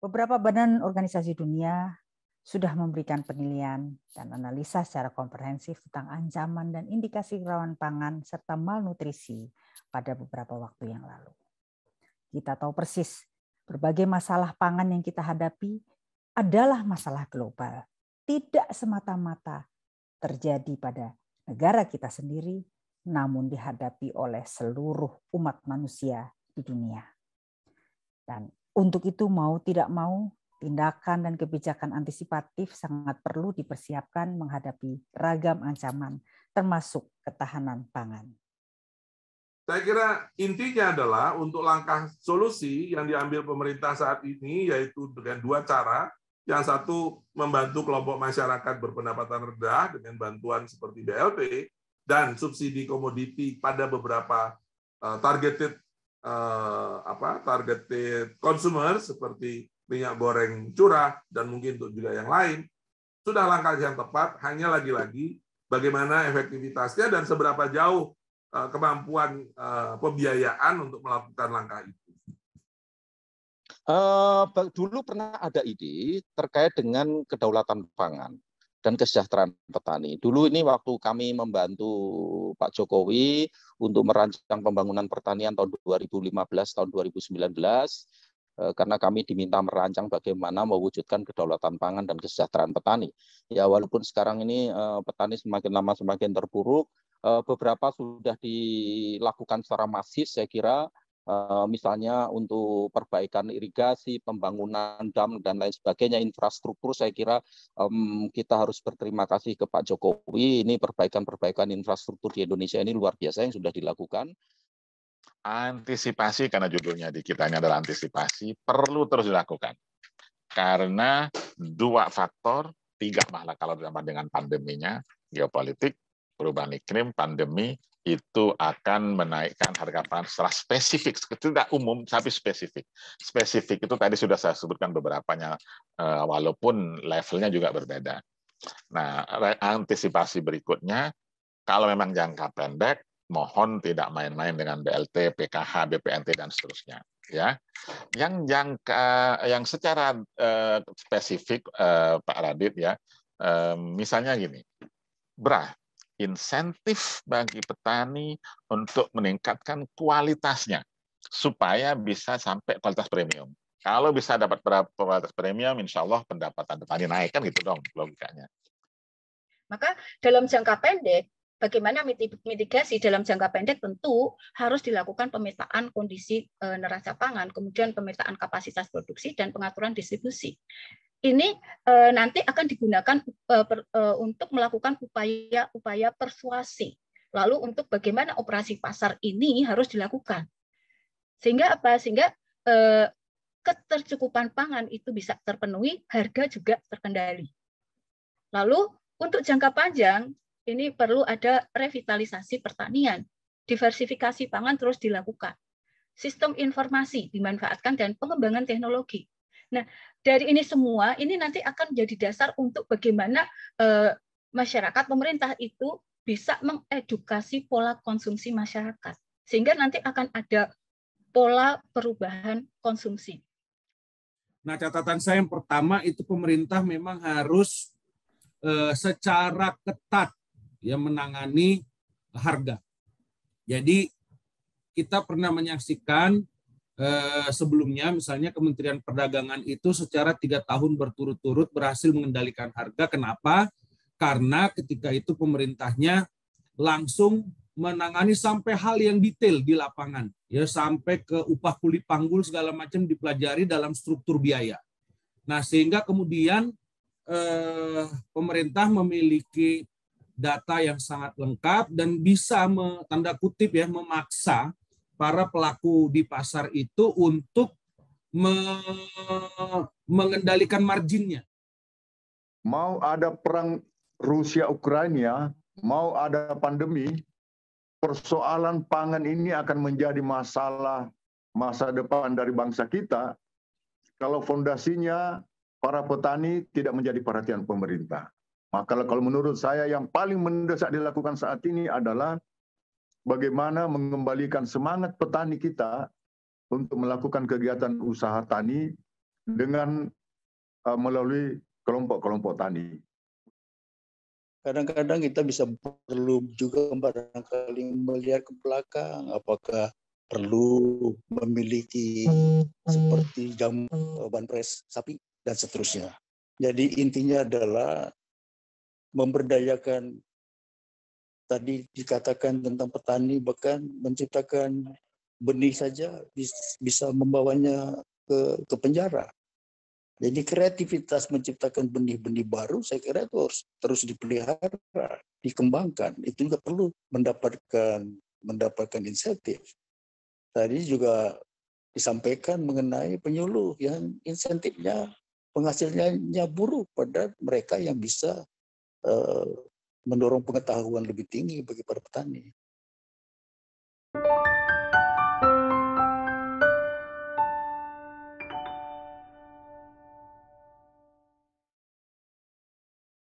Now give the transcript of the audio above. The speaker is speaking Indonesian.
Beberapa badan organisasi dunia sudah memberikan penilaian dan analisa secara komprehensif tentang ancaman dan indikasi rawan pangan serta malnutrisi pada beberapa waktu yang lalu. Kita tahu persis berbagai masalah pangan yang kita hadapi adalah masalah global, tidak semata-mata terjadi pada negara kita sendiri, namun dihadapi oleh seluruh umat manusia di dunia. Dan untuk itu mau tidak mau, tindakan dan kebijakan antisipatif sangat perlu dipersiapkan menghadapi ragam ancaman, termasuk ketahanan pangan. Saya kira intinya adalah untuk langkah solusi yang diambil pemerintah saat ini, yaitu dengan dua cara. Yang satu, membantu kelompok masyarakat berpendapatan rendah dengan bantuan seperti BLT dan subsidi komoditi pada beberapa targeted consumer seperti minyak goreng curah dan mungkin untuk juga yang lain. Sudah langkah yang tepat, hanya lagi-lagi bagaimana efektivitasnya dan seberapa jauh kemampuan pembiayaan untuk melakukan langkah itu. Dulu pernah ada ide terkait dengan kedaulatan pangan dan kesejahteraan petani. Dulu ini waktu kami membantu Pak Jokowi untuk merancang pembangunan pertanian tahun 2015, tahun 2019, karena kami diminta merancang bagaimana mewujudkan kedaulatan pangan dan kesejahteraan petani. Ya walaupun sekarang ini petani semakin lama semakin terpuruk, beberapa sudah dilakukan secara masif saya kira. Misalnya untuk perbaikan irigasi, pembangunan dam dan lain sebagainya, infrastruktur saya kira kita harus berterima kasih ke Pak Jokowi. Ini perbaikan infrastruktur di Indonesia ini luar biasa yang sudah dilakukan. Antisipasi, karena judulnya di kita ini adalah antisipasi, perlu terus dilakukan. Karena dua faktor, tiga malah kalau ditambah dengan pandeminya, geopolitik, perubahan iklim, pandemi, itu akan menaikkan harga pangan secara spesifik, tidak umum tapi spesifik. Spesifik itu tadi sudah saya sebutkan beberapanya, walaupun levelnya juga berbeda. Nah, antisipasi berikutnya, kalau memang jangka pendek, mohon tidak main-main dengan BLT, PKH, BPNT dan seterusnya. Ya, yang secara spesifik, Pak Radit ya, misalnya gini, beras. Insentif bagi petani untuk meningkatkan kualitasnya supaya bisa sampai kualitas premium. Kalau bisa dapat kualitas premium, insya Allah pendapatan petani naik, kan gitu dong logikanya. Maka dalam jangka pendek, bagaimana mitigasi dalam jangka pendek tentu harus dilakukan pemetaan kondisi neraca pangan, kemudian pemetaan kapasitas produksi dan pengaturan distribusi. Ini nanti akan digunakan untuk melakukan upaya persuasi. Lalu untuk bagaimana operasi pasar ini harus dilakukan. Sehingga apa? Sehingga ketercukupan pangan itu bisa terpenuhi, harga juga terkendali. Lalu untuk jangka panjang, ini perlu ada revitalisasi pertanian. Diversifikasi pangan terus dilakukan. Sistem informasi dimanfaatkan dan pengembangan teknologi. Nah, dari ini semua, ini nanti akan menjadi dasar untuk bagaimana masyarakat, pemerintah itu bisa mengedukasi pola konsumsi masyarakat. Sehingga nanti akan ada pola perubahan konsumsi. Nah, catatan saya yang pertama itu pemerintah memang harus secara ketat ya menangani harga. Jadi kita pernah menyaksikan sebelumnya misalnya Kementerian Perdagangan itu secara 3 tahun berturut-turut berhasil mengendalikan harga. Kenapa? Karena ketika itu pemerintahnya langsung menangani sampai hal yang detail di lapangan, ya sampai ke upah kulit panggul segala macam dipelajari dalam struktur biaya. Nah, sehingga kemudian pemerintah memiliki data yang sangat lengkap dan bisa tanda kutip ya memaksa para pelaku di pasar itu untuk mengendalikan marginnya. Mau ada perang Rusia-Ukraina, mau ada pandemi, persoalan pangan ini akan menjadi masalah masa depan dari bangsa kita kalau fondasinya para petani tidak menjadi perhatian pemerintah. Maka kalau menurut saya yang paling mendesak dilakukan saat ini adalah bagaimana mengembalikan semangat petani kita untuk melakukan kegiatan usaha tani dengan melalui kelompok-kelompok tani. Kadang-kadang kita bisa perlu juga barangkali melihat ke belakang, apakah perlu memiliki seperti jam banpres sapi dan seterusnya. Jadi intinya adalah memberdayakan, tadi dikatakan tentang petani, bahkan menciptakan benih saja bisa membawanya ke penjara. Jadi kreativitas menciptakan benih-benih baru, saya kira itu harus terus dipelihara, dikembangkan. Itu juga perlu mendapatkan insentif. Tadi juga disampaikan mengenai penyuluh yang insentifnya, penghasilnya buruk pada mereka yang bisa mendorong pengetahuan lebih tinggi bagi para petani.